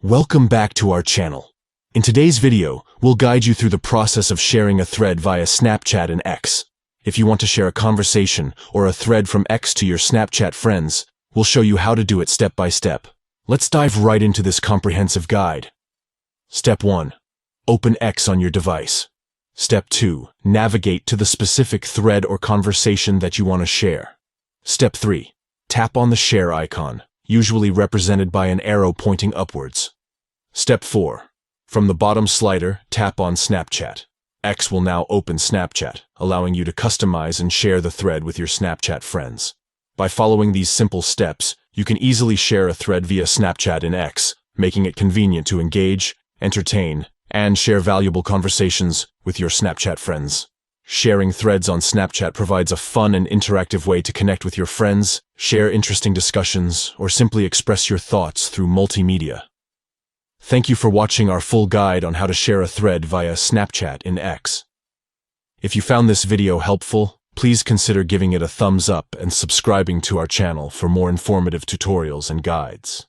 Welcome back to our channel. In today's video, we'll guide you through the process of sharing a thread via Snapchat and X. If you want to share a conversation or a thread from X to your Snapchat friends, we'll show you how to do it step by step. Let's dive right into this comprehensive guide. Step 1. Open X on your device. Step 2. Navigate to the specific thread or conversation that you want to share. Step 3. Tap on the share icon, usually represented by an arrow pointing upwards. Step 4. From the bottom slider, tap on Snapchat. X will now open Snapchat, allowing you to customize and share the thread with your Snapchat friends. By following these simple steps, you can easily share a thread via Snapchat in X, making it convenient to engage, entertain, and share valuable conversations with your Snapchat friends. Sharing threads on Snapchat provides a fun and interactive way to connect with your friends, share interesting discussions, or simply express your thoughts through multimedia. Thank you for watching our full guide on how to share a thread via Snapchat in X. If you found this video helpful, please consider giving it a thumbs up and subscribing to our channel for more informative tutorials and guides.